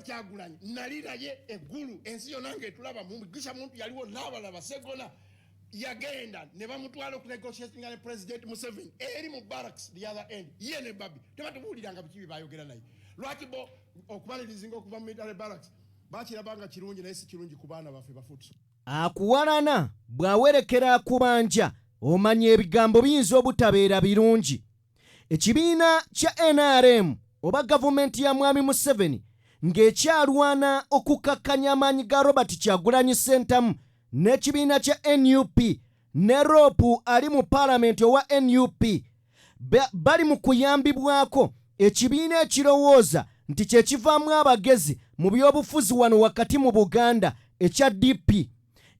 Kyagulanyi naliraye eggulu ensi yonna ng'etulaba mugisha muntu yaliwo n'abalaba Sseggona yagenda ne bamutwala okunegotiatinga ne President Museveni eri mu barracks the other end ye ne Babi tebatubuuliranga bikibi bayogera naye lwaki bo okumalirizinga okuva mu military barracks bakirabanga kirungi naye si kirungi ku baana baffe bafutuso. Akuwalana bw'awerekera kubanja omanya ebigambo biyinza obutabeera birungi. Ekibiina kya NRM oba gavumenti ya Mwami Museveni ng'ekyalwana okukakkanya amaanyi ga Robert Kyagulanyi Ssentamu n'ekibiina kya NUP ne Rope ali mu paalamenti owa NUP bali mu kuyambibwako ekibiina ekirowooza nti kye kivaamu abagezi mu by'obufuzi wano wakati mu Buganda ekya DP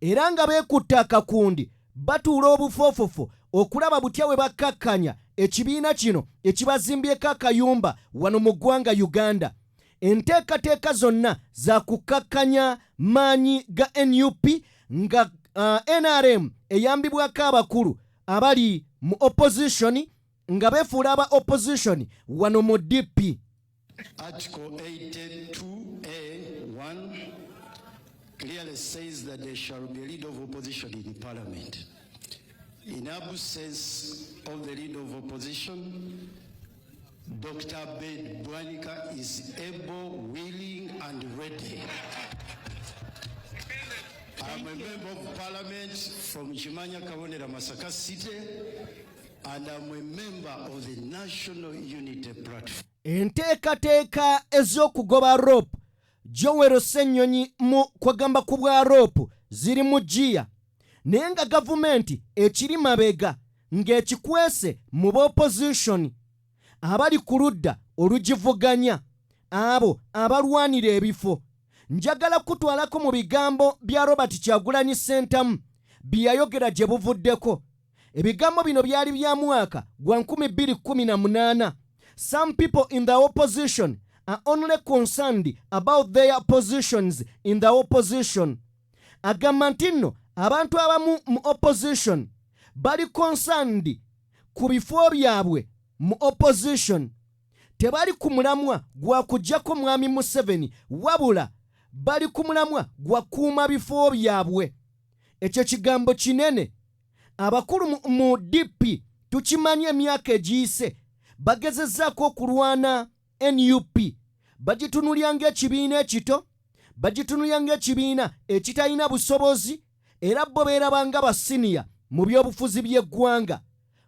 era nga beekutte akakundi batuula obufoofofo okulaba butya bwe bakkakkanya ekibiina kino ekibazimbyeko akayumba wano mu ggwanga Uganda. Enteekateeka zonna za kukkakkanya maanyi ga NUP nga NRM eyambibwako abakulu abali mu opposition nga beefuula aba opposition wano mu DP. Article 82A(1) clearly says that there shall be a leader of opposition in the parliament. In absence of the leader of opposition, Dr. Abed Bwanika is able, willing, and ready. I'm a member of parliament from Chimanya Kabonera, Masaka City, and I'm a member of the National Unity Platform. Enteekateeka ez'okugoba Rope Joel Ssenyonyi mu kwagamba ku bwa Rope ziri mu jjiya naye nga gavumenti ekiri mabega ng'ekikwese mu b'opposition abali ku ludda olugivuganya abo abalwanira ebifo. Njagala kutwalako mu bigambo bya Robert Kyagulanyi Ssentamu bye yayogera gye buvuddeko. Ebigambo bino byali bya mwaka gwa 2018. Some people in the opposition are only concerned about their positions in the opposition. Agamba nti nno abantu abamu mu opposition bali concerned ku bifo byabwe mu opposition. Tebali ku mulamwa gwa kujjako Mwami Museveni wabula bali ku mulamwa gwa kuuma bifo byabwe. Ekyo kigambo kinene. Abakulu mu DP tukimanye emyaka egiyise bagezezzaako okulwana NUP. Bagitunulya ng'ekibiina ekito, bagitunulya ng'ekibiina ekitalina busobozi era bo beerabanga basiniya mu by'obufuzi by'eggwanga.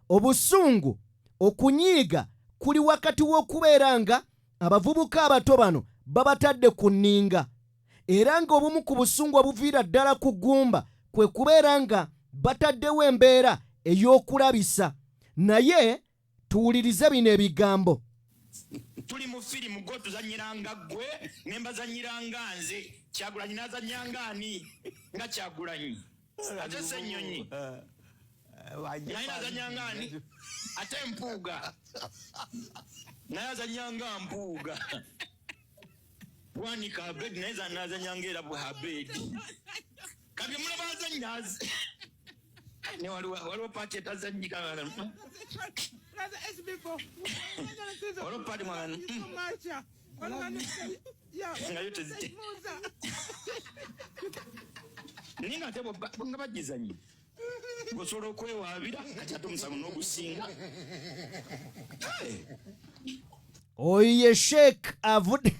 Obusungu okunyiiga kuli wakati w'okubeera nga abavubuka abato bano babatadde ku nninga era ng'obumu ku busungu obuviira ddala ku ggumba kwe kubeera nga bataddewo embeera ey'okulabisa. Naye tuwulirize bino ebigambo. Tuli mu firimu gwo tuzanyiranga ggwe nemba zanyiranga nze Kyagulanyi n'azanyanga ani nga Kyagulanyi ate Ssenyonyi naye nazanyanga ani ate Mpuuga naye azanyanga Mpuuga Bwanika Abedi naye nazanyanga era Abedi kabye mulaba azanyaze ne waliwo paati etazanyika Walo padi mwana nga yote zite ninga tebo nga bagizanyi gosobola okwewabira kati ate omusango n'ogusinga. Oyo ye Sheikh avudde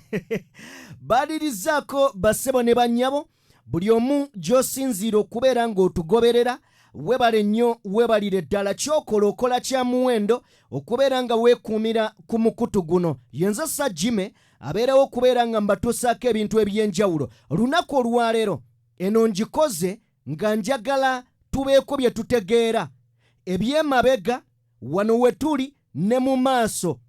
balirizaako bassebo ne bannyabo buli omu gy'osinziira okubeera ng'otugoberera. Webale nnyo webalire ddala kyokola okola kya muwendo okubeera nga weekuumira ku mukutu guno. Yenza Sajjime abeerawo okubeera nga mbatuusaako ebintu eby'enjawulo. Lunaku olwaleero eno ngikoze nga njagala tubeeko bye tutegeera eby'emabega wano we tuli ne mu maaso.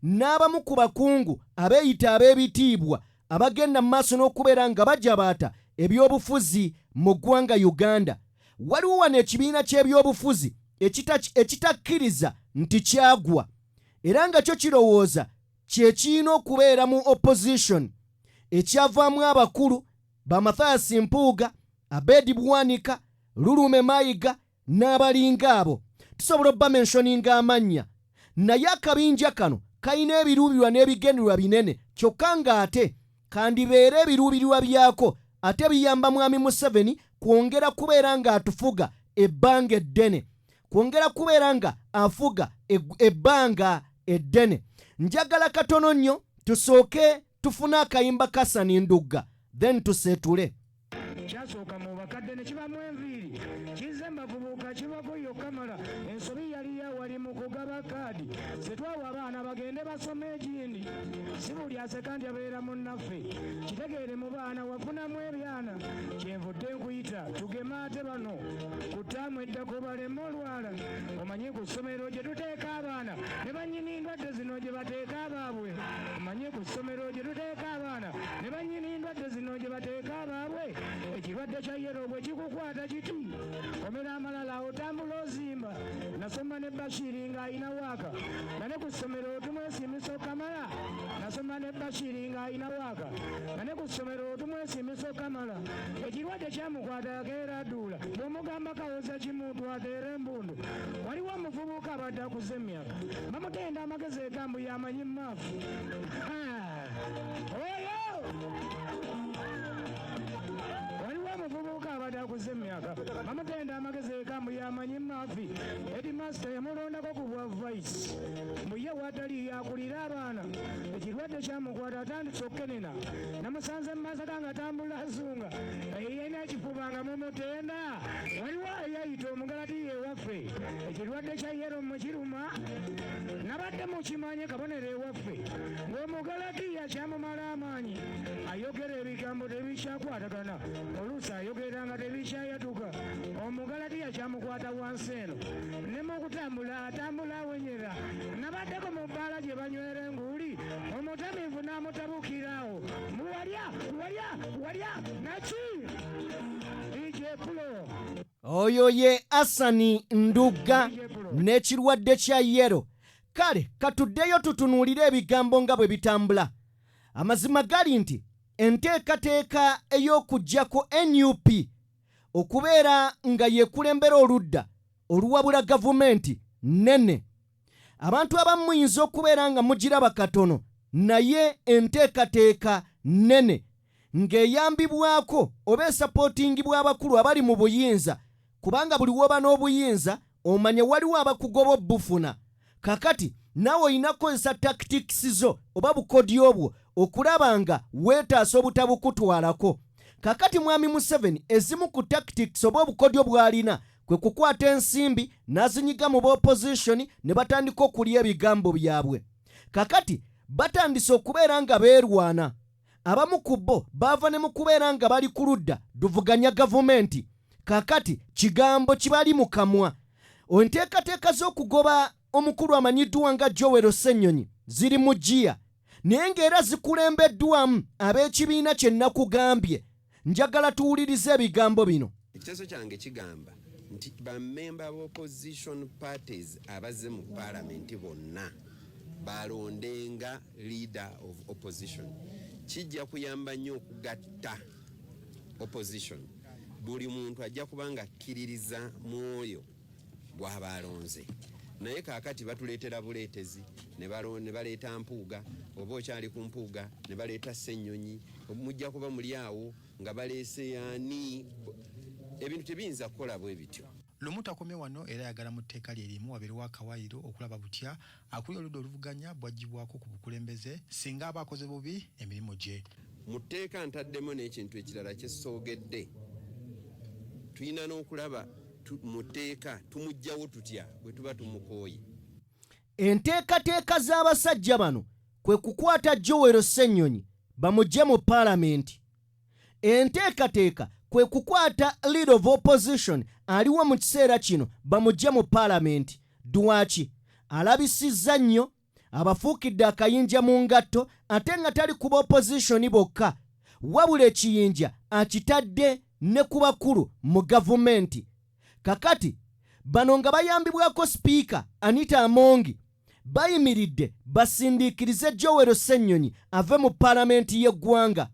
N'abamu ku bakungu abeeyita ab'ebitiibwa abagenda mu maaso n'okubeera nga bajabaata eby'obufuzi mu ggwanga Uganda. Waliwo wano ekibiina ky'ebyobufuzi ekitakkiriza nti kyagwa era nga kyo kirowooza kye kirina okubeera mu opposition ekyavaamu abakulu ba Mathias Mpuuga, Abedi Bwanika, Lulume Mayiga n'abalinga abo. Tusobola obamensioninga amannya naye akabinja kano kalina ebiruubirwa n'ebigendererwa binene kyokka ng'ate kandibeere ebiruubirirwa byako ate biyamba mwami Museveni kwongera kubeera nga atufuga ebbanga eddene, kwongera kubeera nga afuga ebbanga eddene. Njagala katono nnyo tusooke tufune akayimba ka Sani Ndugga then tuseetule. Kyasooka mu bakadde ne kibamu enviiri kizze mavubuka kibako yokkamala ensobi yali yawali mu kugaba kaadi zetwawa abaana bagende basome egindi si buli aseka nti abeera munnaffe kitegeere mu baana wafunamu ebyana kyenvudde nkuyita tugeme ate bano ku ttaamu eddako baleme olwala omanye ku ssomero gye tuteeka abaana ne bannyini ndwadde zino gye bateeka abaabwe omanye ku ssomero gye tuteeka abaana ne bannyini ndwadde zino gye bateeka abaabwe ekirwadde kya yero bwe kikukwata kiti omera amalala otambula ozimba nasoma ne Bashiri ng'ayina waaka nane ku ssomero tumwesimisa okamala nasoma ne Bashiri ng'ayina waaka nane ku ssomero tumwesimisa okamala ekirwadde kyamukwata yakeera adduula bw'omugamba kawoza kimuntu ateera embundu waliwo omuvubuka abadde akuze emyaka bamutenda amagezi egambu yamanyi maafu oyo omuvubuka abadde akuze emyaka bamutenda amagezi egambu yamanyi maafi edimasita yamulondako ku bwa vice muye watali yakulira abaana ekirwadde kyamukwata atandise okukenena namusanze mumasaka nga tambula azunga yena ekifuba nga mumutenda waliwo yayita omugalatiya ewaffe ekirwadde kya yero mukiruma nabadde mukimanye kabonero ewaffe ng'omugalatiya kyamumala amaanyi ayogera ebigambo tebikyakwatagana oluusi ayogera nga tebikyayatuka omugalatiya kyamukwata wansi eno ne mukutambula atambula awenyera nabaddeko mu bbaala gye banywera enguuli omutamivu n'amutabukirawo muwalya naki ijepulo. Oyo ye Asani Ndugga n'ekirwadde kya yero. Kale katuddeyo tutunuulire ebigambo nga bwe bitambula. Amazima gali nti enteekateeka ey'okuggyako NUP okubeera nga yeekulembera oludda oluwabula gavumenti nnene. Abantu abamu muyinza okubeera nga mugiraba katono naye enteekateeka nnene ng'eyambibwako oba esapootingibwa abakulu abali mu buyinza kubanga buli woba n'obuyinza omanye waliwo abakugoba obbufuna. Kakati naawe olina kukozesa tactics zo oba bukodyo bwo okulaba nga weetaasa obutabukutwalako. Kakati mwami Museveni ezimu ku tactics oba obukodyo bw'alina kwe kukwata ensimbi n'azinyiga mu opposition ne batandika okulya ebigambo byabwe. Kakati batandise okubeera nga beerwana. Abamu ku bo baava ne mu kubeera nga bali ku ludda luvuganya gavumenti. Kakati kigambo kibali mu kamwa. Enteekateeka z'okugoba omukulu amanyiddwa nga Joel Ssenyonyi ziri mu jjiya naye ng'era zikulembeddwamu ab'ekibiina kye nakugambye. Njagala tuwulirize ebigambo bino. Ekiteeso kyange kigamba nti bammemba ba opposition parties abazze mu parliament bonna balondenga leader of opposition. Kijja kuyamba nnyo okugatta opposition. Buli muntu ajja kubanga akkiririza mu oyo gw'abalonze. Naye kaakati batuleetera buleetezi ne baleeta Mpuuga oba okyali ku Mpuuga ne baleeta Ssenyonyi mujja kuba muli awo nga baleese yaani ebintu tebiyinza kukola bwe bityo. Lumuta akomye wano era yagala mu tteeka lye limu wabeerewo akawaayiro okulaba butya akuli oludda oluvuganya bwaggyibwako ku bukulembeze singa aba akoze bubi emirimu gye. Mu tteeka ntaddemu n'ekintu ekirala kyesoogedde. Tulina n'okulaba mu tteeka tumuggyawo tutya bwe tuba tumukooye. Enteekateeka z'abasajja bano kwe kukwata Joel Ssenyonyi bamuggye mu paalamenti. Enteekateeka kwe kukwata leader of opposition aliwo mu kiseera kino bamuggye mu paalamenti. Dwaki? Alabisizza nnyo abafuukidde akayinja mu ngatto ate nga tali kuba opposition bokka wabula ekiyinja akitadde ne ku bakulu mu gavumenti. Kakati bano nga bayambibwako sipiika Anita Amongi bayimiridde basindiikirize Joel Ssenyonyi ave mu paalamenti y'eggwanga.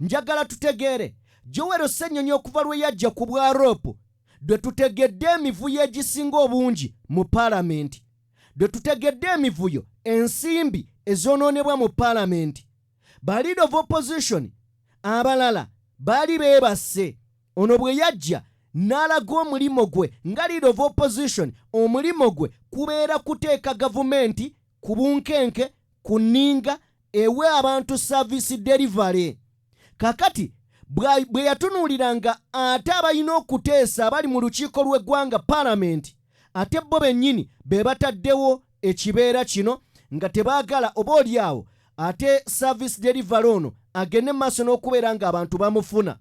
Njagala tutegeere Joel Ssenyonyi okuva lwe yajja ku bwa Rope dwe tutegedde emivuyo egisinga obungi mu paalamenti, dwe tutegedde emivuyo ensimbi ezoonoonebwa mu paalamenti. ba leader of opposition abalala baali beebase. Ono bwe yajja n'alaga omulimo gwe nga leader of opposition, omulimo gwe kubeera kuteeka gavumenti ku bunkenke, ku nninga, ewe abantu service delivery. Kakati bwe yatunuuliranga ate abalina okuteesa abali mu lukiiko lw'eggwanga parliament, ate bo bennyini be bataddewo ekibeera kino nga tebaagala oba oliawo ate service delivery ono agende maaso n'okubeera ng'abantu bamufuna.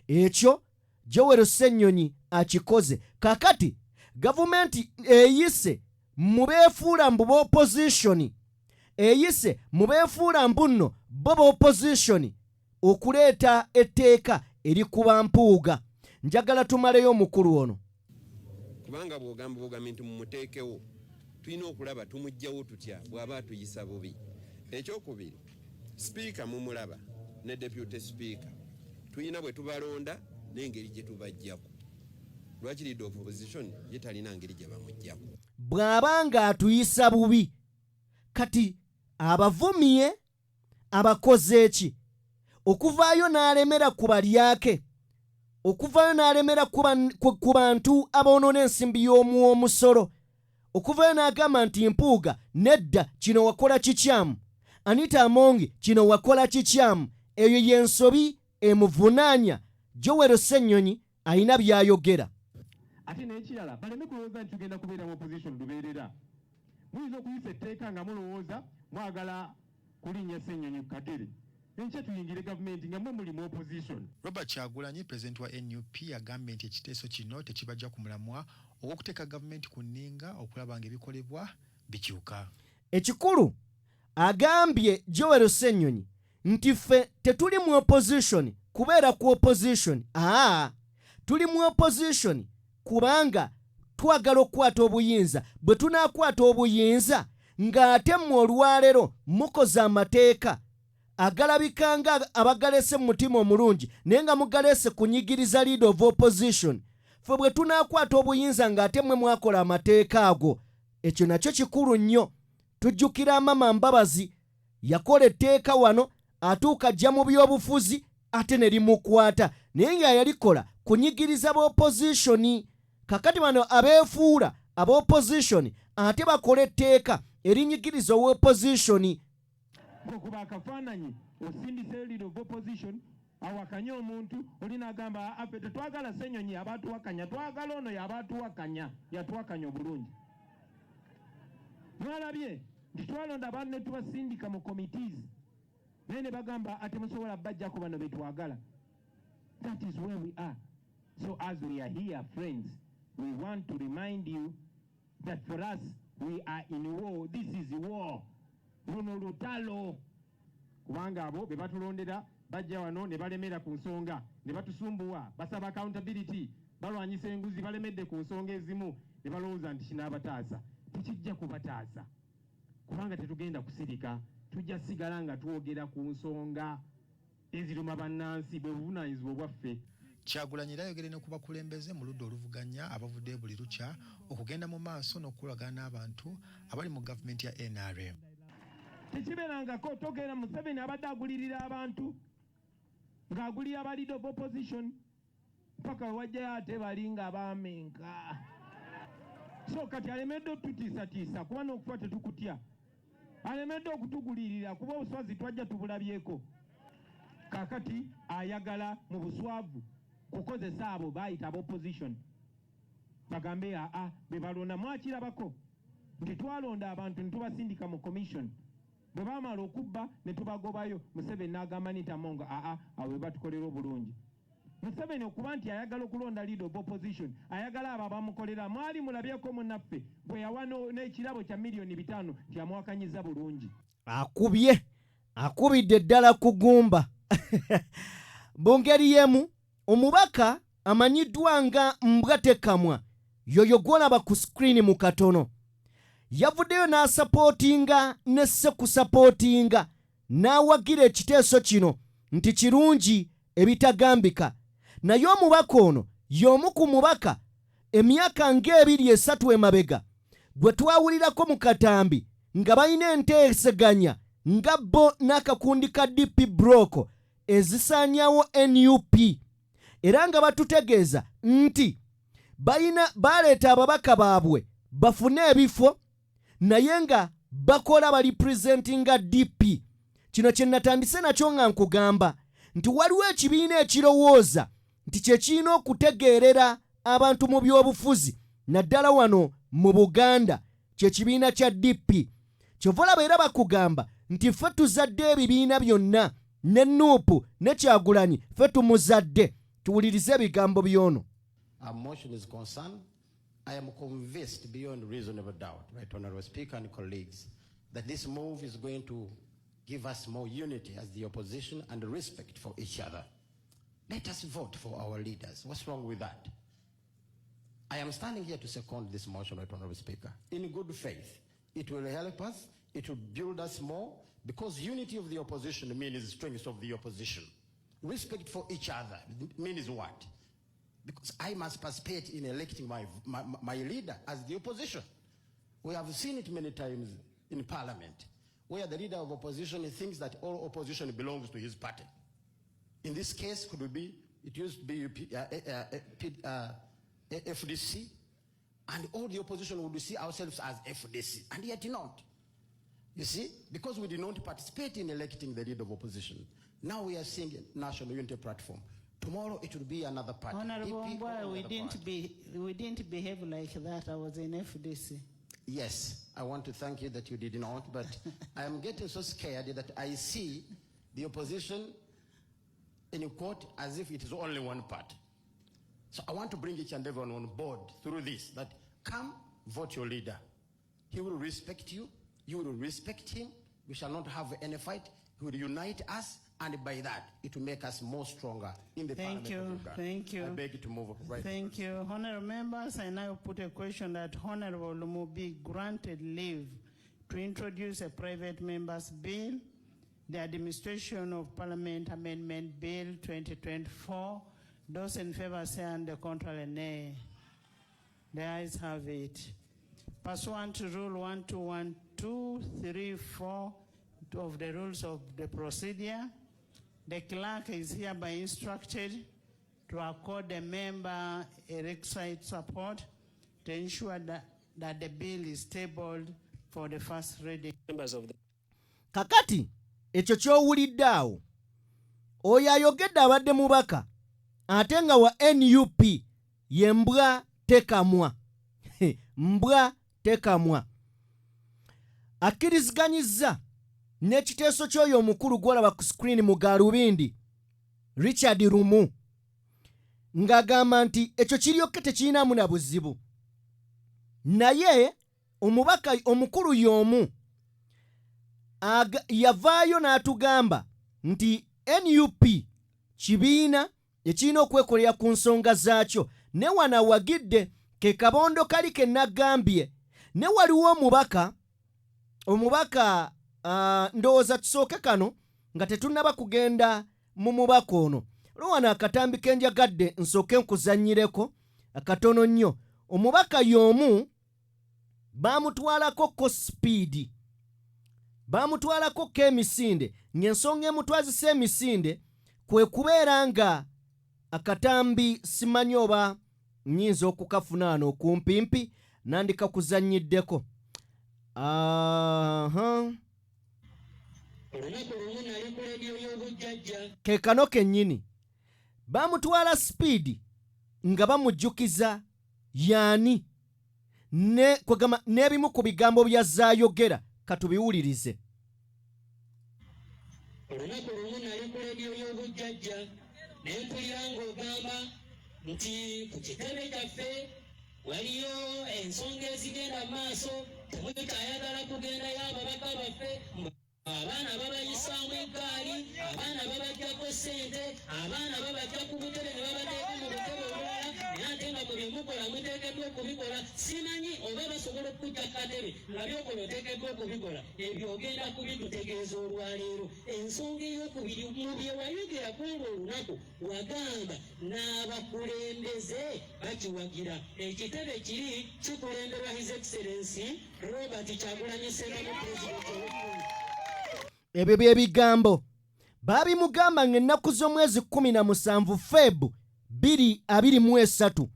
Ekyo Joel Ssennyonyi akikoze. Kakati gavumenti eyise mu beefuula mbu b'opposition, eyise mu beefuula mbu nno bo b'opposition okuleeta etteeka erikuba mpuuga. Njagala tumaleyo omukulu ono. Kubanga bw'ogamba nti mumuteekewo, tulina okulaba tumugjawo tutya bw'aba atuyisa bubi. Ekyokubiri, sipiika mumulaba ne deputy speaker, tulina bwe tubalonda n'engeri gye tubajjako. Lwaki leader of opposition ye talina ngeri gye bamuggyako? Bw'aba ng'atuyisa bubi, kati abavumye abakoze eki? Okuvaayo n'alemera ku balyake, okuvaayo n'alemera ku bantu aboonoona ensimbi y'omusolo, okuvaayo n'agamba nti mpuuga nedda kino wakola kikyamu, Anita Amongi kino wakola kikyamu. Eyo y'ensobi emuvunaanya. Joel Ssennyonyi ayina by'ayogera. Ate n'ekirala baleme kulowooza nti tugenda kubeera mu opposition lubeerera. Muyinza okuyisa etteeka nga mulowooza mwagala kulinnya Ssennyonyi ku kagere. Enkya tuyingire gavumenti nga mwe muli mu opposition. Robert Kyagulanyi, pulezidenti wa NUP, agambye nti ekiteeso kino tekibajja ku mulamwa ogw'okuteeka gavumenti ku nninga okulaba ng'ebikolebwa bikyuka. Ekikulu agambye Joel Ssennyonyi nti ffe tetuli mu opposition kubeera ku opposition. Tuli mu opposition kubanga twagala okukwata obuyinza. Bwe tunaakwata obuyinza ng'ate mmwe olwaleero mukoze amateeka agalabika nga abagalese mu mutima omulungi naye nga mugalese kunyigiriza leader of opposition, ffe bwe tunaakwata obuyinza ng'ate mmwe mwakola amateeka ago, ekyo nakyo kikulu nnyo. Tujjukira Mama Mbabazi yakola etteeka wano atuuka ajja mu byobufuzi ate ne limukwata naye nga yalikola kunyigiriza b'opposition. Kakati bano abeefuula ab'opposition ate bakola etteeka erinyigiriza ow'opposition. Okuba akafaananyi osindisa leader of opposition awakanya omuntu olina agamba affe tetwagala Ssennyonyi abaatuwakanya, twagala ono yabaatuwakanya, yatuwakanya obulungi. Mwalabye nti twalonda abantu ne tubasindika mu committees naye ne bagamba ate musobola bajjako bano be twagala. That is where we are. So as we are here, friends, we want to remind you that for us, we are in war. This is war. Luno lutalo. Kubanga abo be batulondera bajja wano ne balemera ku nsonga ne batusumbuwa basaba accountability balwanyisa enguzi balemedde ku nsonga ezimu ne balowooza nti kinaabataasa. Tekijja kubataasa kubanga tetugenda kusirika, tujja sigala nga twogera ku nsonga eziruma bannansi bwe buvunaanyizibwa bwaffe. Kyagulanyi era ayogere ne ku bakulembeze mu ludda oluvuganya abavudde buli lukya okugenda mu maaso n'okukolagana n'abantu abali mu gavumenti ya NRM. Tekibeerangako togera Museveni abadde agulirira abantu ng'agulira aba leader of opposition mpaka wajjayo ate balinga abamenka. So kati alemedde otutiisatiisa kuba n'okufa tetukutya, alemedde okutugulirira kuba obuswazi twajja tubulabyeko. Kakati ayagala mu buswavu kukozesa abo bayita ab'opposition bagambe be balonda mwakirabako nti twalonda abantu ne tubasindika mu commission, bwe baamala okubba ne tubagobayo. Museveni n'agamba Anita Amongi awo be batukolera obulungi. Museveni okuba nti ayagala okulonda leader of opposition, ayagala abo abamukolera. Mwali mulabyeko munnaffe bwe yawa n'ekirabo kya $5,000,000 nti amwakanyiza bulungi. Akubidde ddala kugumba. Mu ngeri y'emu omubaka amanyiddwa nga Mbwatekamwa yoyo gw'olaba ku screen mu katono yavuddeyo n'asapootinga ne ssekusapootinga n'awagira ekiteeso kino nti kirungi ebitagambika. Naye omubaka ono y'omu ku mubaka emyaka ng'ebiri-esatu emabega gwe twawulirako mu katambi nga balina enteeseganya nga bo n'akakundi ka DP Block ezisaanyawo NUP era nga batutegeeza nti baleeta ababaka baabwe bafune ebifo naye nga bakola bali presentinga DP. Kino kye natandise nakyo nga nkugamba nti waliwo ekibiina ekirowooza nti kye kirina okutegeerera abantu mu by'obufuzi naddala wano mu Buganda kye kibiina kya DP. Kyova olaba era bakugamba nti ffe tuzadde ebibiina byonna ne Nuupu ne Kyagulanyi ffe tumuzadde. Tuwulirize ebigambo by'ono. Our motion is concerned. I am convinced beyond reasonable doubt, right, Honorable Speaker and colleagues, that this move is going to give us more unity as the opposition and respect for each other. Let us vote for our leaders. What's wrong with that? I am standing here to second this motion, right, Honorable Speaker, in good faith. It will help us. It will build us more because unity of the opposition means strength of the opposition. Respect for each other means what? Because I must participate in electing my leader as the opposition. We have seen it many times in parliament where the leader of opposition thinks that all opposition belongs to his party. In this case, it used to be FDC, and all the opposition would see ourselves as FDC, and yet not. You see, because we did not participate in electing the leader of opposition. Now we are seeing a national unity platform. Tomorrow it will be another party. Honorable Mbwa, we didn't behave like that. I was in FDC. Yes, I want to thank you that you did not, but I am getting so scared that I see the opposition in court as if it is only one party. So I want to bring each and everyone on board through this, that come vote your leader. He will respect you. You will respect him. We shall not have any fight. He will unite us. And by that, it will make us more stronger in the Parliament of Uganda. Thank you. I beg you to move right. Thank you. Honorable members, I now put a question that Honorable Lumu be granted leave to introduce a private member's bill, the Administration of Parliament Amendment Bill 2024. Those in favor say and the contrary nay. The ayes have it. Pursuant to Rule 121234 of the rules of the procedure, the clerk is hereby instructed to accord the member a requisite support to ensure that the bill is tabled for the first reading. Members of the Kakati, ekyo ky'owulidde awo oyo ayogedde abadde mubaka ate nga wa NUP ye mbwa tekamwa. Mbwa tekamwa. Akkiriziganyizza n'ekiteeso ky'oyo omukulu gw'olaba ku screen mu Gaalubindi Richard Lumu ng'agamba nti ekyo kiryokke tekirinamu na buzibu. Naye omubaka omukulu y'omu yavaayo n'atugamba nti NUP kibiina ekirina okwekolera ku nsonga zaakyo ne wanawagidde ke kabondo kali ke nagambye ne waliwo omubaka ndowooza tusooke kano nga tetunnaba kugenda mu mubaka ono. Lwana akatambi ke njagadde nsooke nkuzannyireko akatono nnyo. Omubaka y'omu baamutwalako ko Speed, baamutwalako ko emisinde, ng'ensonga emutwazisa emisinde kwe kubeera nga akatambi simanyi oba nnyinza okukafuna ano okumpimpi nandika kuzannyiddeko. Ke kano kennyini baamutwala Speed nga bamujjukiza yaani kwegamba n'ebimu ku bigambo byazaayogera katubiwulirize. Olunaku lumu nali ku leediyo y'obujjajja ne mpulira ng'ogamba nti ku kitebe kyaffe waliyo ensonga ezigenda mu maaso temutayagala kugendayo ababaka baffe. Abaana babayisaamu eggaali, abaana babajjako ssente, abaana babajja ku butebe ne babateeka mu butebe obulala, naye ate nga buli mukola muteekeddwa okubikola. Simanyi oba basobola okujja ku katebe nga byokola oteekeddwa okubikola. Ebyo ogenda kubitutegeeza olwaleero. Ensonga ey'okubiri mu bye wayogera ku olwo olunaku wagamba n'abakulembeze bakiwagira. Ekitebe kiri kikulemberwa His Excellency Robert Kyagulanyi Ssentamu Pulezidenti ow'eggwanga. ebyo bye bigambo babimugamba ng'ennaku z'omwezi 17 Febu 2023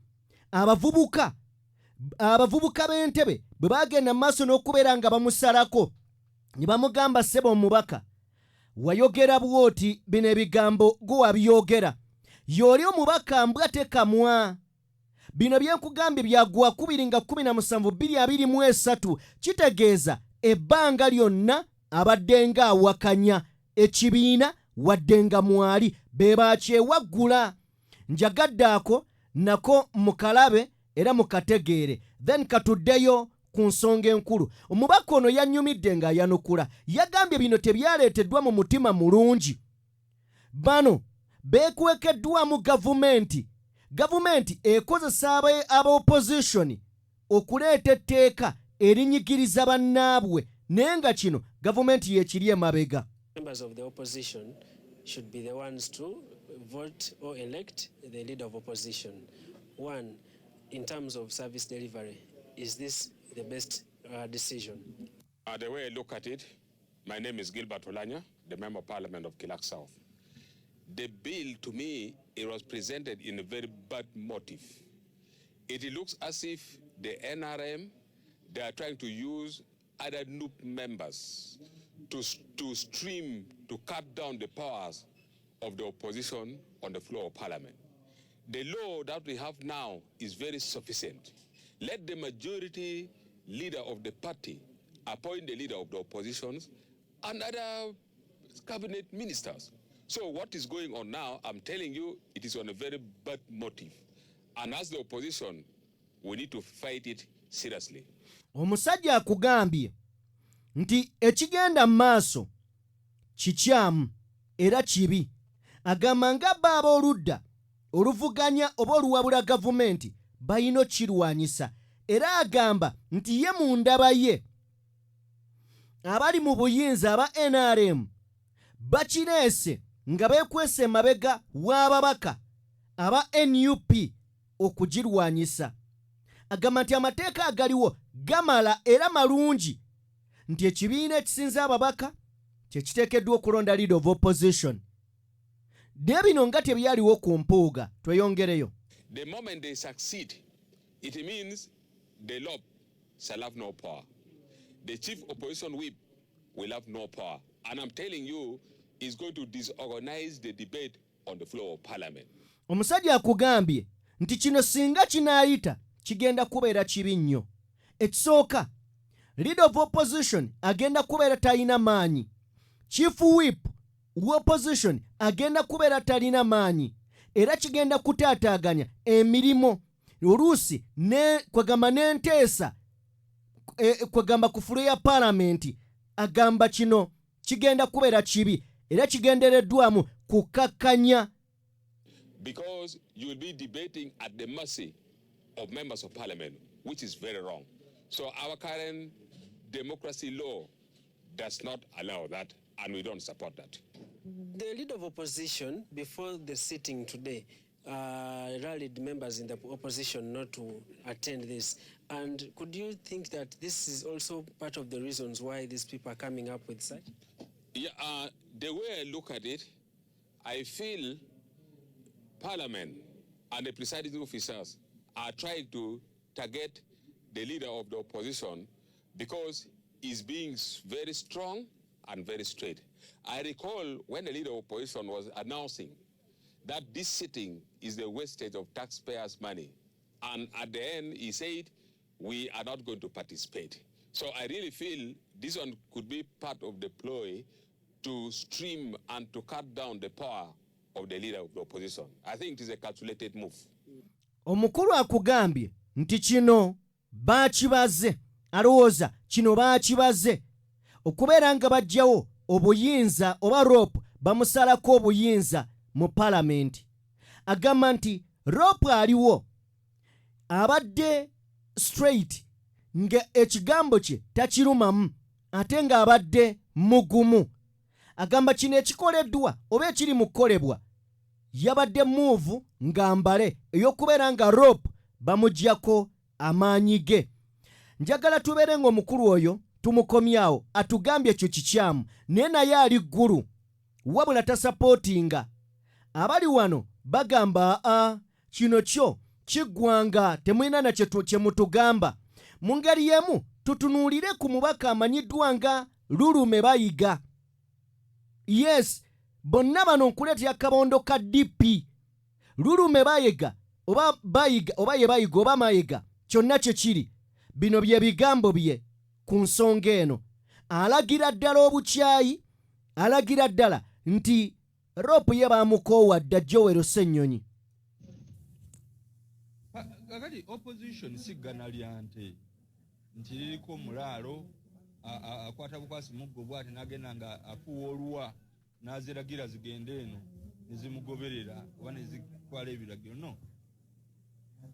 abavubuka b'Entebbe bwe bagenda mu maaso n'okubeera nga bamusalako ne bamugamba ssebo omubaka wayogera bw'oti bino ebigambo gwe wabyogera y'oli omubaka mbwa tekamwa bino byenkugambye byagwa 2/17/2023 kitegeeza ebbanga lyonna abadde nga awakanya ekibiina wadde nga mwali be bakyewaggula njagadde ako nako mukalabe era mukategeere then katuddeyo ku nsonga enkulu omubaka ono yannyumidde ng'ayanukula yagambye bino tebyaleeteddwa mu mutima mulungi bano beekwekeddwamu gavumenti ekozesa aba opposition okuleeta etteeka erinyigiriza bannaabwe naye nga kino gavumenti yeekiri emabega. Members of the opposition should be the ones to vote or elect the leader of opposition. One, in terms of service delivery, is this the best decision? The way I look at it, my name is Gilbert Olanya, the Member of Parliament of Kilak South. The bill, to me, it was presented in a very bad motive. It looks as if the NRM, they are trying to use other NUP members to cut down the powers of the opposition on the floor of Parliament. The law that we have now is very sufficient. Let the majority leader of the party appoint the leader of the oppositions and other cabinet ministers. So what is going on now, I'm telling you, it is on a very bad motive. And as the opposition, we need to fight it seriously. Omusajja akugambye nti ekigenda maaso kikyamu era kibi agamba nga baba oludda oluvuganya oba oluwabula gavumenti bayino kirwanyisa era agamba nti ye mu ndaba ye abali mu buyinza aba NRM bakireese nga beekwese emabega w'ababaka aba NUP okugirwanyisa agamba nti amateeka agaliwo gamala era malungi nti ekibiina ekisinza ababaka kyekiteekeddwa okulonda leader of opposition naye bino nga tebyaliwo ku mpuuga tweyongereyo. The moment they succeed, it means the LOP shall have no power. The chief opposition whip will have no power. And I'm telling you, it's going to disorganize the debate on the floor of Parliament. Omusajja akugambye nti kino singa kinaayita kigenda kubeera kibi nnyo. Ekisooka, leader of opposition agenda kubeera talina maanyi. Chief whip w'opposition agenda kubeera talina maanyi. Era kigenda kutaataaganya emirimu oluusi kwegamba n'enteesa kwegamba ku fulo ya Parliament agamba kino kigenda kubeera kibi era kigendereddwamu kukakkanya. Because you will be debating at the mercy of members of Parliament, which is very wrong. So our current democracy law does not allow that, and we don't support that. The leader of opposition, before the sitting today, rallied members in the opposition not to attend this. And could you think that this is also part of the reasons why these people are coming up with such? Yeah, the way I look at it, I feel Parliament and the presiding officers are trying to target the leader of the opposition because he's being very strong and very straight. I recall when the leader of opposition was announcing that this sitting is the wastage of taxpayers' money. And at the end, he said, we are not going to participate. So I really feel this one could be part of the ploy to stream and to cut down the power of the leader of the opposition. I think it is a calculated move. Omukulu akugambye nti kino baakibaze alowooza kino baakibaze okubeera nga bajjawo obuyinza oba rope bamusalako obuyinza mu Parliament. Agamba nti rope aliwo abadde straight nga ekigambo kye takirumamu ate nga abadde mugumu. Agamba kino ekikoleddwa oba ekiri mu kukolebwa yabadde move nga mbale ey'okubeera nga rope bamuggyako amaanyi ge. Njagala tubeere ng'omukulu oyo tumukomyawo atugambye ekyo kikyamu naye naye ali ggulu wabula tasapootinga. Abali wano bagamba kino kyo kiggwanga temulina na kye mutugamba. Mu ngeri y'emu tutunuulire ku mubaka amanyiddwa nga Lulume Bayiga. Yes, bonna bano nkuleetera kabondo ka DP. Lulume Bayiga oba Bayiga oba ye Bayiga oba Mayiga kyonna kye kiri. Bino bye bigambo bye ku nsonga eno. Alagira ddala obukyayi, alagira ddala nti Rope ye bamukoowadda Joel Ssennyonyi. Kakati opposition siggana lya nte nti liriko omulaalo akwata bukwasi muggo bw'ati n'agenda nga afuwa oluwa n'aziragira zigende eno ne zimugoberera oba ne zitwala ebiragiro. No,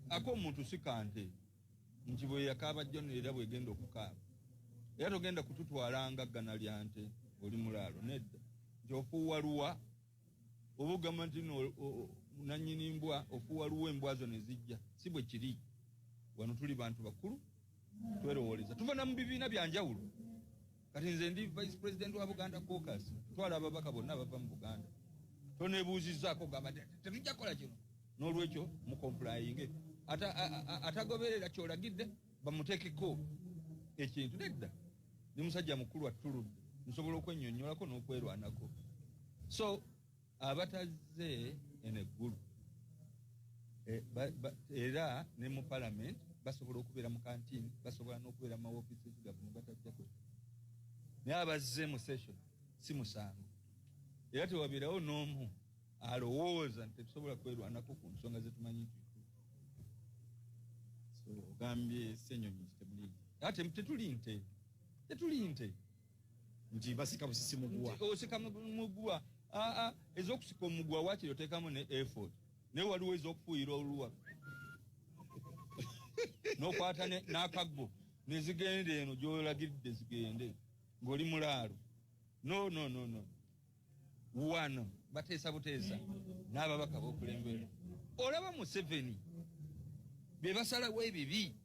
ako omuntu si kante nti bwe yakaaba John era bwegenda okukaaba era togenda kututwala nga ggana lya nte oli mulaalo. Nedda, nti ofuuwa luwa oba ogamba nti nannyini mbwa ofuuwa luwa embwa zo ne zijja. Si bwe kiri. Wano tuli bantu bakulu twerowooleza, tuva na mu bibiina bya njawulo. Kati nze ndi vice president wa Buganda Caucus, twala ababaka bonna bava mu Buganda. Toneebuuzizzaako gamba tetujja kukola kino, n'olwekyo mukomplayinge. Atagoberera kyolagidde bamuteekeko ekintu. Nedda, ne musajja mukulu attuludde, nsobola okwennyonnyolako n'okwerwanako. So abataze eneggulu era ne mu parliament basobola okubeera mu kantiini, basobola n'okubeera mu mawofiisi gavumenti batajjako. Naye abazze mu session si musango. Era tewabeerawo n'omu alowooza nti tetusobola kwerwanako ku nsonga ze tumanyi nti ogambye Ssennyonyi temuli. Ate tetuli nte nti basika busisi muguwa. Osika muguwa. Ez'okusika omuguwa waakiri oteekamu ne effort. Naye waliwo ez'okufuuyira oluwa n'okwata n'akaggo ne zigenda eno gy'olagidde zigende ng'oli mulaalo. No. Wano bateesa buteesa n'ababaka b'okulembera. Olaba Museveni be basalawo ebibi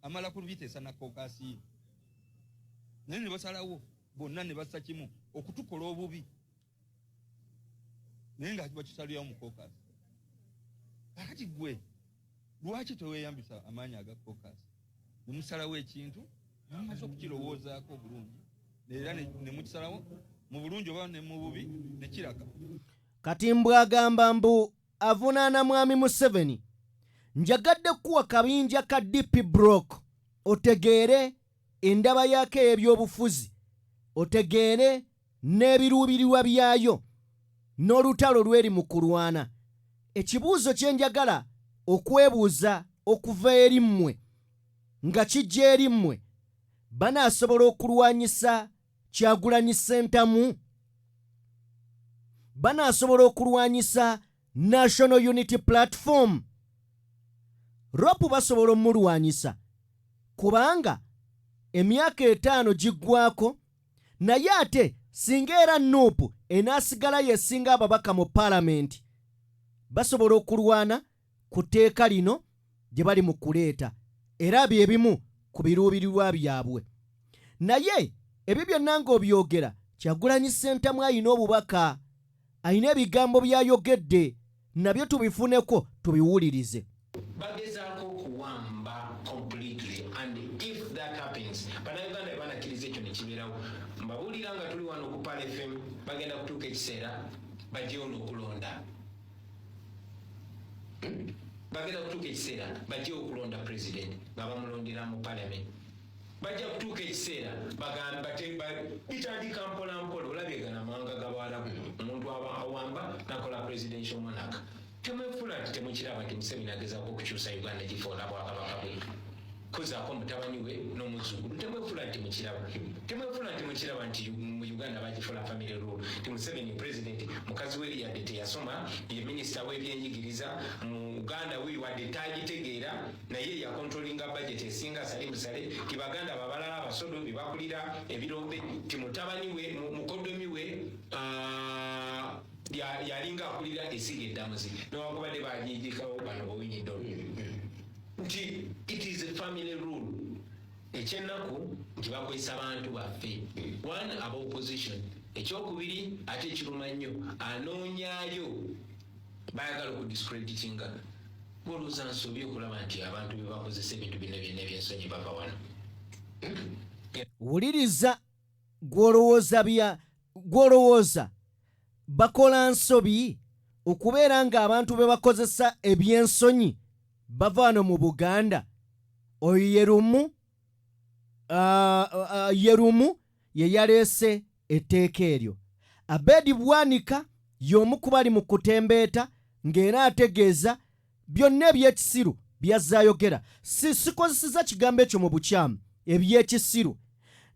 amala kubiteesa na kookasi. Naye ne basalawo bonna ne bassa kimu okutukola obubi. Naye nga bakisalirawo mu kookasi. Kakati gwe lwaki teweeyambisa amaanyi aga kookasi ne musalawo ekintu mumaze okukirowoozaako obulungi era ne mukisalawo mu bulungi oba ne mu bubi ne kiraga. Kati mbwagamba mbu avunaana mwami Museveni. Njagadde kuwa kabinja ka DP Block otegeere endaba yake ebyobufuzi, otegeere n'ebiruubirirwa byayo n'olutalo lweri mu kulwana. Ekibuuzo kye njagala okwebuuza okuva eri mmwe nga kijja eri mmwe, banaasobola okulwanyisa Kyagulanyi Ssentamu? Banaasobola okulwanyisa National Unity Platform? Rope basobola omulwanyisa kubanga emyaka 5 giggwako, naye ate singa era Nuupu enaasigala yesinga ababaka mu Parliament, basobola okulwana ku tteeka lino gye bali mu kuleeta, era bye bimu ku biruubirirwa byabwe. Naye ebyo byonna ng'obyogera, Kyagulanyi Ssentamu ayina obubaka, ayina ebigambo by'ayogedde, nabyo tubifuneko tubiwulirize. Bagezaako okuwamba completely, and if that happens, bannayuganda banakkiriza ekyo ne kibeerawo. Mbabuulira nga tuli wano ku Pal FM bagenda kutuuka ekiseera bajjewo n'okulonda. Bagenda kutuuka ekiseera bajjewo okulonda president nga bamulondera mu parliament. Bajja kutuuka ekiseera bagamba bitandika mpola mpola, olabyegana mawanga g'Abarabu, omuntu awamba nakola presidential monarch. Temwefula nti temukiraba nti Museveni agezaako okukyusa Uganda gifoona bwakabaka bwe, kuzaako mutabani we n'omuzzukulu. Temwefula nti mukiraba nti mu Uganda bagifuula family rule, nti Museveni president, mukazi we yadde teyasoma, ye minisita w'ebyenjigiriza mu Uganda we wadde tagitegeera, naye yakontrolinga budget esinga sale busale, ti baganda babalala abasodo be bakulira ebirombe, ti mutabani we mukodomi we yalinga akulira esiga eddamuzi newakubadde bagiigikawo bano bowinyidde nti it is a family rule. ekyennaku nti bakwesa abantu baffe one aba opposition ekyokubiri ate ekiruma nnyo anoonyaayo bayagala okudiscreditinga olowooza nsobi okulaba nti abantu be bakozesa ebintu bino byonna ebyensonyi bava wano. wuliriza gw'olowooza bakola nsobi okubeera ng'abantu be bakozesa ebyensonyi bava wano mu Buganda. Oyo Yerumu ye yaleese etteeka eryo. Abedi Bwanika y'omu ku bali mu kutembeeta ng'era ategeeza byonna ebyekisiru byazaayogera. Sikozeseza kigambo ekyo mu bukyamu, ebyekisiru.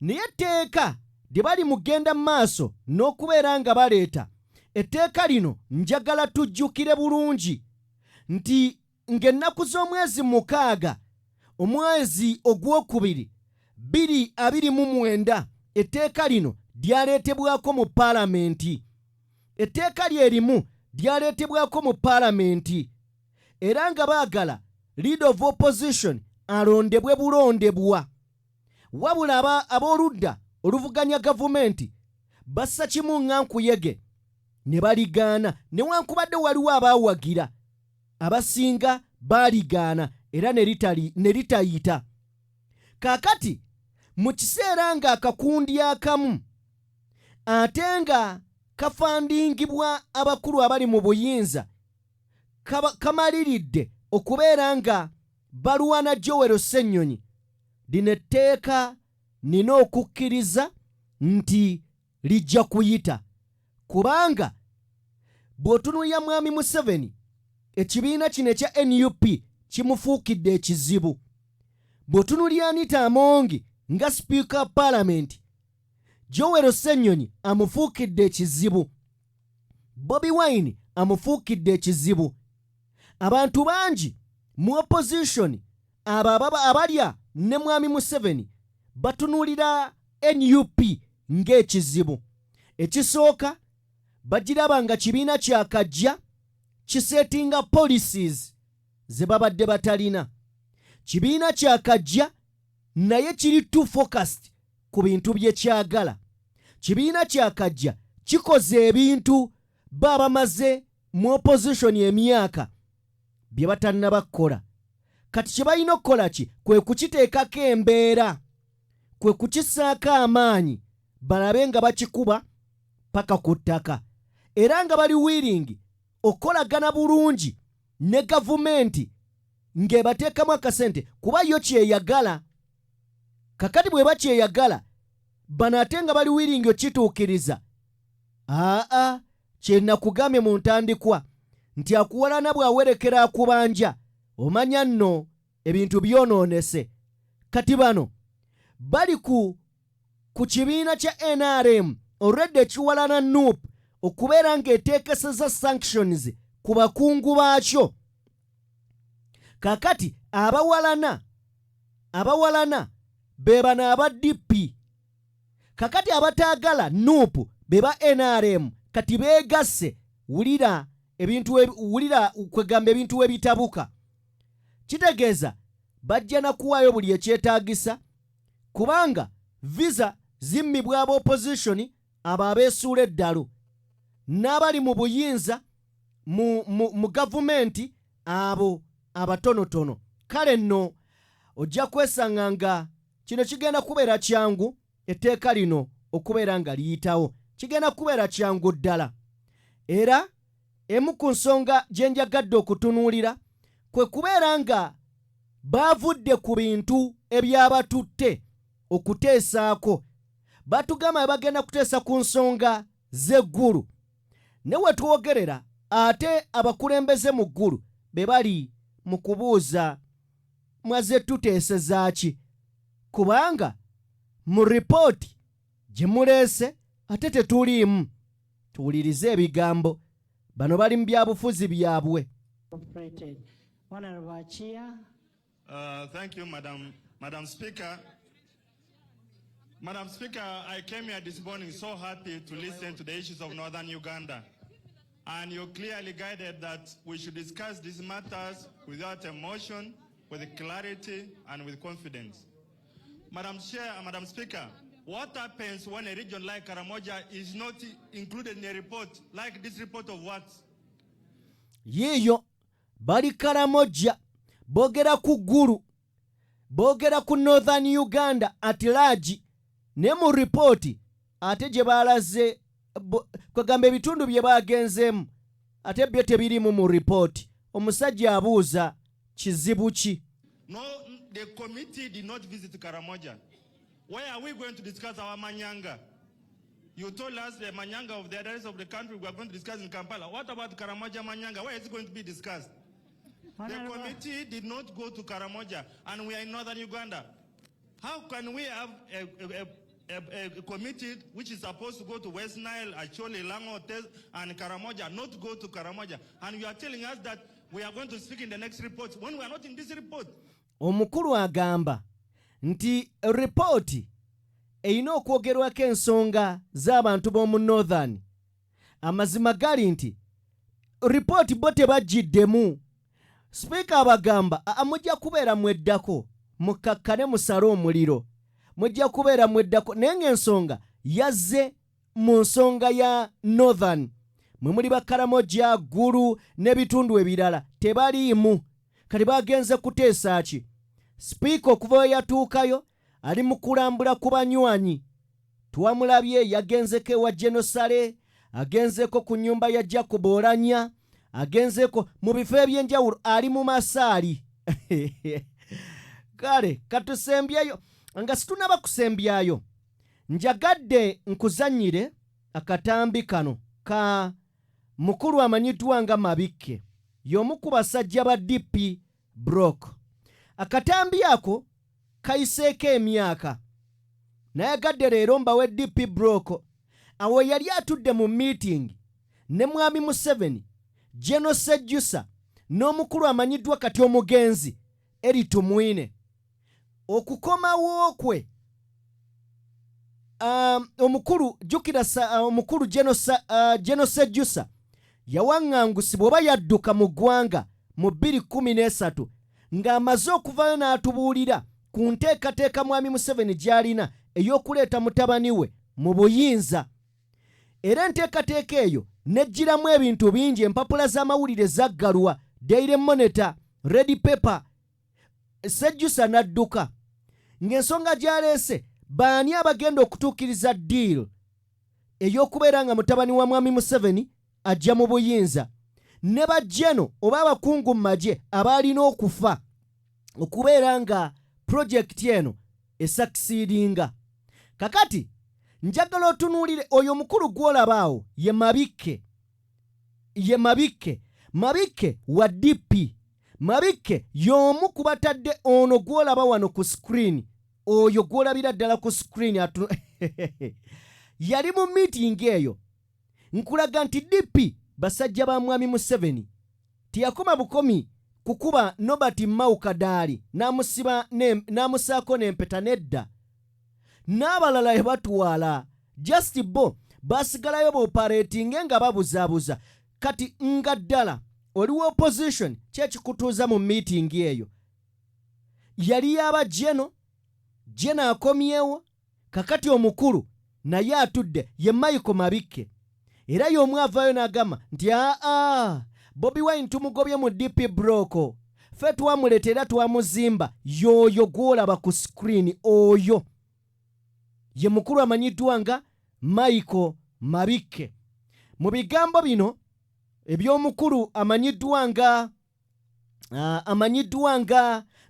Naye etteeka lye bali mugenda mu maaso n'okubeera nga baleeta etteeka lino, njagala tujjukire bulungi nti ng'ennaku z'omwezi 6 omwezi ogwokubiri 2029 etteeka lino lyaleetebwako mu paalamenti. Etteeka lyerimu lyaleetebwako mu paalamenti era nga baagala leader of opposition alondebwe bulondebwa. Wabula ab'oludda oluvuganya gavumenti bassa kimu nkuyege ne baligaana, newankubadde waliwo abaawagira, abasinga baaligaana era ne litayita. Kaakati mu kiseera nga akakundi akamu ate nga kafandingibwa abakulu abali mu buyinza kamaliridde okubeera nga balwana Joel Ssennyonyi, lino etteeka nina okukkiriza nti lijja kuyita, kubanga bw'otunuulira Mwami Museveni ekibiina kino ekya NUP kimufuukidde ekizibu. Bw'otunuulira Anita Amongi nga sipiika paalamenti, Joel Ssennyonyi amufuukidde ekizibu, Bobi Wine amufuukidde ekizibu. Abantu bangi mu opposition abalya ne Mwami Museveni batunuulira NUP ng'ekizibu. Ekisooka bagiraba nga kibiina kyakajja kisetinga policies ze babadde batalina. Kibiina kyakajja naye kiri too focused ku bintu bye kyagala. Kibiina kyakajja kikoze ebintu babamaze mu opposition emyaka bye batannaba kukola. Kati kye balina okukola ki? Kwe kukiteekako embeera, kwe kukisaako amaanyi balabe nga bakikuba paka ku ttaka, era nga bali willing okolagana bulungi ne gavumenti ng'ebateekamu akasente kuba yo kyeyagala. Kakati bwe bakyeyagala bano ate nga bali willing okituukiriza. Kye nakugambye mu ntandikwa nti akuwalana bw'awerekera akubanja omanya nno ebintu byonoonese. Kati bano bali ku kibiina kya NRM already ekiwalana NUP okubeera ng'eteekeseza sanctions ku bakungu baakyo. Kakati abawalana be bano aba DP. Kakati abataagala NUP be ba NRM kati beegasse. Wulira kwegamba ebintu ebitabuka. Kitegeeza bajja na kuwaayo buli ekyetaagisa, kubanga visa zimmibwa aba opposition abo abeesuula eddalu n'abali mu buyinza mu gavumenti abo abatonotono. Kale nno ojja kwesanga nga kino kigenda kubeera kyangu etteeka lino okubeera nga liyitawo. Kigenda kubeera kyangu ddala. Era emu ku nsonga gye njagadde okutunuulira kwe kubeera nga baavudde ku bintu ebyabatutte okuteesaako. Batugamba bagenda kuteesa ku nsonga z'eggulu. Ne we twogerera ate abakulembeze mu ggulu be bali mu kubuuza mwaze tuteeseza ki? Kubanga mu ripooti gye muleese ate tetuliimu. Tuwulirize ebigambo. Bano bali mu byabufuzi byabwe. Thank you, Madam Speaker. Madam Speaker, I came here this morning so happy to listen to the issues of Northern Uganda. And you clearly guided that we should discuss these matters without emotion, with clarity and with confidence. Madam Chair, Madam Speaker, what happens when a region like Karamoja is not included in a report, like this report of what? Yiyo, bali Karamoja, bogera ku Gulu, bogera ku Northern Uganda at large, ne mu report ate gye baalaze kwegamba ebitundu bye baagenzemu ate byo tebirimu mu report. Omusajja abuuza kizibu ki? No, the committee did not visit Karamoja. Why are we going to discuss our Manyanga? You told us the Manyanga of the others of the country we are going to discuss in Kampala. What about Karamoja Manyanga? Where is it going to be discussed? The committee did not go to Karamoja, and we are in Northern Uganda. How can we have a committee which is supposed to go to West Nile, Acholi, Lango, and Karamoja, not go to Karamoja? And you are telling us that we are going to speak in the next report when we are not in this report. Omukulu agamba nti report eyina okwogerwako ensonga z'abantu b'omu Northern. Amazima gali nti report bo tebagiddemu. Speaker abagamba mujja kubeera mweddako mukakkane musale omuliro, mujja kubeera mweddako naye ng'ensonga yazze mu nsonga ya Northern. Mwe muli Bakaramoja, Gulu n'ebitundu ebirala tebaliimu. Kati bagenze kuteesa ki? Speaker okuva yatuukayo ali mu kulambula ku banywanyi. Twamulabye yagenzeko ewa Genosale, agenzeko ku nnyumba ya Jacob Olanya, agenzeko mu bifo eby'enjawulo, ali mu masaali. Kale katusembyeyo nga situnaba kusembyayo, njagadde nkuzannyire akatambi kano ka mukulu amanyiddwa nga Mabikke, y'omu ku basajja ba DP Block. Akatambi ako kayiseeko emyaka, nayagadde leero mbawe DP Block awo yali atudde mu meeting ne Mwami Museveni, General Sejjusa n'omukulu amanyiddwa kati omugenzi Eritu Mwine. Okukomawo kwe omukulu jukira omukulu General Sejjusa yawaŋŋangusibwa oba yadduka mu ggwanga mu 2013 ng'amaze okuvayo n'atubuulira ku nteekateeka Mwami Museveni gy'alina ey'okuleeta mutabani we mu buyinza. Era enteekateeka eyo nejjiramu ebintu bingi, empapula z'amawulire zaggalwa, Daily Monitor, Red Pepper. Sejjusa n'adduka ng'ensonga gy'aleese baani abagenda okutuukiriza deal ey'okubeera nga mutabani wa Mwami Museveni ajja mu buyinza, ne bajjeno oba abakungu mu magye abaalina okufa okubeera nga projekiti eno esakisiidinga. Kakati njagala otunuulire oyo mukulu gw'olabaawo ye Mabikke. Ye Mabikke wa DP. Mabikke y'omu ku batadde ono gw'olaba wano ku screen, oyo gw'olabira ddala ku screen yali mu meeting eyo. Nkulaga nti DP basajja ba Mwami Museveni tiyakoma bukomi kukuba Nobert Mao Kadaali n'amusaako n'empeta nedda, n'abalala ebatwala just bo basigalayo b'operating nga babuzaabuza. Kati nga ddala oliwo opposition kyekikutuuza mu meeting eyo yali yaba Jeno akomyewo, kakati omukulu naye atudde ye Michael Mabikke. Era y'omu avaayo n'agamba nti Bobi Wine tumugobye mu DP Block, ffe twamuleetera twamuzimba. Y'oyo gw'olaba ku screen, oyo ye mukulu amanyiddwa nga Michael Mabikke. Mu bigambo bino eby'omukulu amanyiddwa nga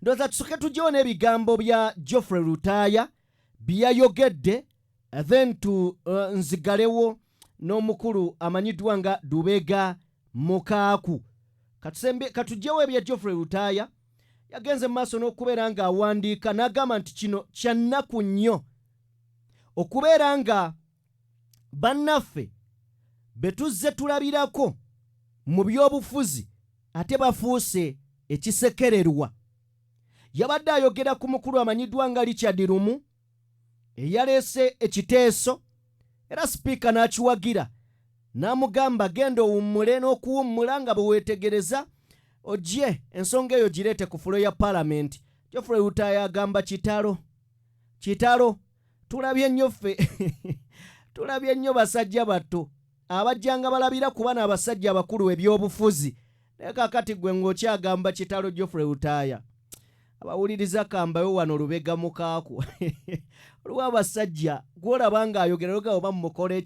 ndowooza tusooke tujjewo n'ebigambo bya Geoffrey Rutaaya byayogedde, then nzigalewo n'omukulu amanyiddwa nga Dubega Mukaaku. Katujjewo ebya Geoffrey Rutaaya yagenze mu maaso n'okubeera nga awandiika n'agamba nti kino kya nnaku nnyo okubeera nga bannaffe be tuzze tulabirako mu by'obufuzi ate bafuuse ekisekererwa. Yabadde ayogera ku mukulu amanyiddwa nga Richard Lumu eyaleese ekiteeso, era sipiika n'akiwagira n'amugamba genda owummule, n'okuwummula nga bwe weetegereza ogye ensonga eyo gireete ku fulo ya Parliament. Geoffrey Rutaaya agamba kitalo Kitalo tulabye nnyo ffe tulabye nnyo basajja bato abajjanga balabira kuba n'abasajja abakulu ebyobufuzi naye kakati gwe ng'okyagamba Kitalo Geoffrey Rutaya abawuliriza kambayo wano Lubega Mukaaku olwa abasajja gwolaba ng'ayogera luga oba mukole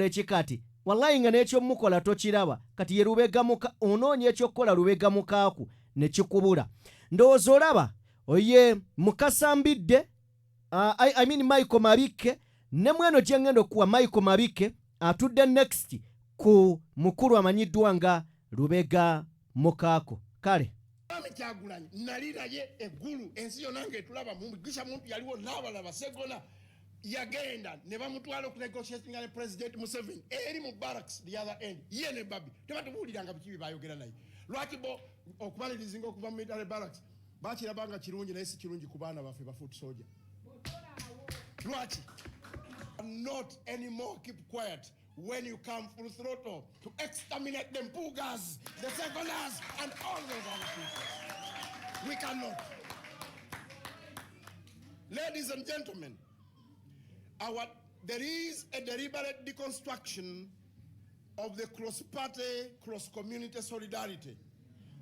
ki kati wallahi nga n'ekyo mukola tokiraba kati ye Lubega Muka onoonya ekyokukola Lubega Mukaaku ne kikubula ndowooza olaba oye Mukasambidde I mean Michael Mabike ne mweno gye ngenda okuwa Michael Mabike atudde next ku mukulu amanyiddwa nga Lubega Mukaaku kale Kyagulanyi naliraye eggulu ensi yonna ng'etulaba Mugisha muntu yaliwo n'abalaba Segona yagenda ne bamutwala okunegotiating ne President Museveni eri mu barracks the other end ye ne Babi tebatubuuliranga bikibi bayogera naye lwaki bo okumalirizinga okuva mu military barracks bakirabanga kirungi naye si kirungi ku baana baffe ba foot soldier lwaki not anymore keep quiet when you come full throttle to exterminate them Pugas, the Segoners, and all those other people. We cannot. Ladies and gentlemen, there is a deliberate deconstruction of the cross-party, cross-community solidarity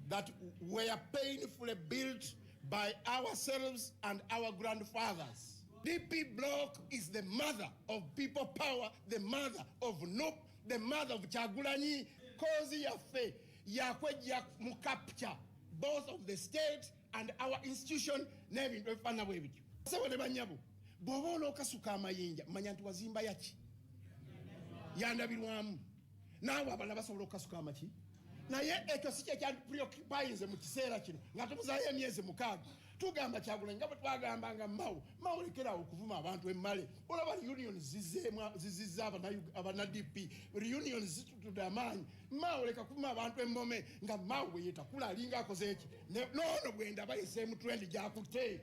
that were painfully built by ourselves and our grandfathers. DP Block is the mother of people power, the mother of NUP, the mother of Kyagulanyi. Kozi yafe yakweja mu capture both of the state and our institution n'ebintu ebifana bwe bityo. Sebo ne banyabu bw'oba olokasuka amayinja manya nti wazimba yaki yandabirwamu naawe abala basobola okukasuka amaki naye ekyo si kye preoccupyinze mu kiseera kino nga tumuzayo emyezi 6 tugamba Kyagulanyi nga bwe twagambanga mawo lekerawo okuvuma abantu emmale olaba reunion zizizza abana DP reunion zitutudde amaanyi mawo leka kuvuma abantu emmome nga mawo bwe yeetakula alinga akoze eki noono bwe ndaba yeseemu trend gyakutte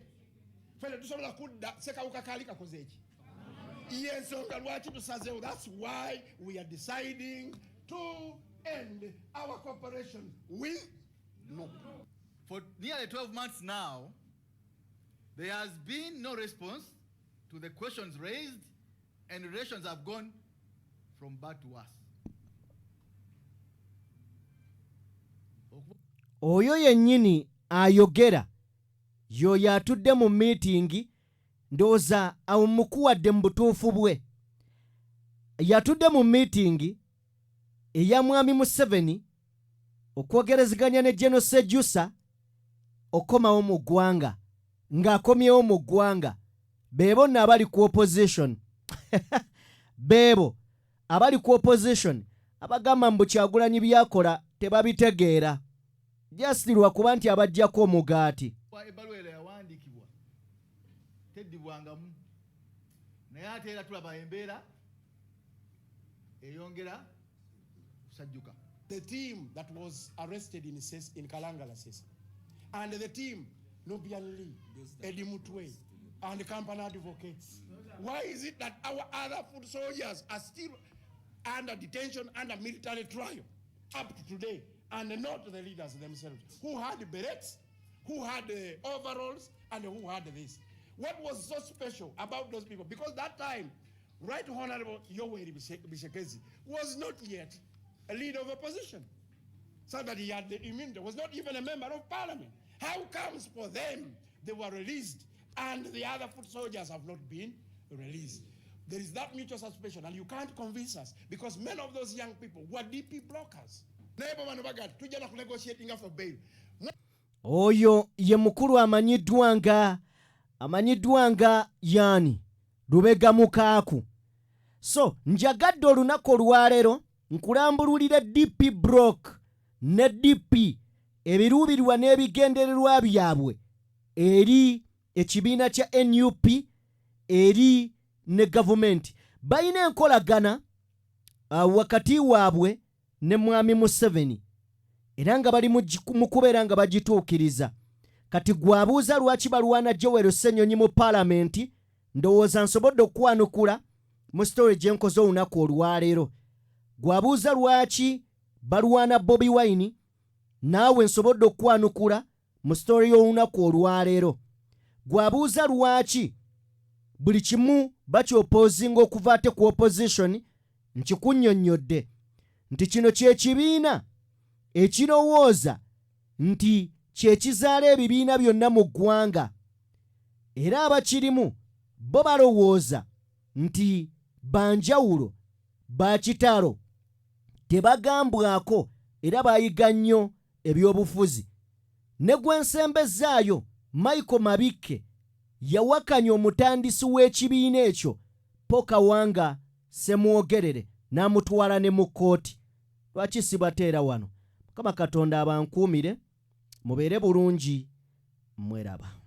fene tusobola kudda sekawuka kaali kakoze eki yensonga lwaki tusazeewo. That's why we are deciding to end our cooperation with NUP. For nearly 12 months now, there has been no response to the questions raised, and relations have gone from bad to worse. Oyo yennyini ayogera yoyo atudde mu meeting ndowooza amukuwadde mu butuufu bwe yatudde mu meeting eya mwami Museveni okwogerezeganya ne General Sejjusa okomawo mu ggwanga ng'akomyewo mu ggwanga beebo nno abali ku opposition beebo abali ku opposition abagamba mbu Kyagulanyi byakola tebabitegeera just lwakuba nti abajjako omugaati. Ebbaluwa era yawandiikibwa teddibwangamu naye ate era tulaba embeera eyongera kusajjuka. The team that was arrested in Kalangala Sesa and the team Nubian Lee, Eddie Mutwe and Kampala advocates. Why is it that our other foot soldiers are still under detention, under military trial up to today, and not the leaders themselves who had the berets, who had the overalls, and who had this? What was so special about those people? Because that time, Right Honorable Yoweri Bishekezi was not yet a leader of opposition, so that he had the immunity, was not even a member of parliament. How comes for them they were released and the other foot soldiers have not been released? There is that mutual suspicion, and you can't convince us because many of those young people were DP blockers. Oyo ye mukulu amanyiddwa nga yani Lubega Mukaaku. So njagadde olunaku olwaleero nkulambululira DP Block ne DP ebiruubirirwa n'ebigendererwa byabwe eri ekibiina kya NUP eri ne gavumenti. Balina enkolagana wakati waabwe ne mwami Museveni era nga bali mu kubeera nga bagituukiriza. Kati gwabuuza lwaki balwana Joel Ssenyonyi mu paalamenti, ndowooza nsobodde okwanukula mu story gye nkoze olunaku olwaleero. Gwabuuza lwaki balwana Bobi Wine, naawe nsobodde okwanukula mu story y'olunaku olwaleero. gwabuuza lwaki buli kimu bakyopozinga okuva ate ku opposition, nkikunnyonnyodde nti kino kye kibiina ekirowooza nti kye kizaala ebibiina byonna mu ggwanga, era abakirimu bo balowooza nti banjawulo, bakitalo, tebagambwako era bayiga nnyo ebyobufuzi. Ne gwe nsembezaayo Michael Mabikke yawakanya omutandisi w'ekibiina ekyo Paul Kawanga Ssemwogerere n'amutwala ne mu kkooti. Lwaki sibateera wano? Mukama Katonda abankuumire, mubeere bulungi, mweraba.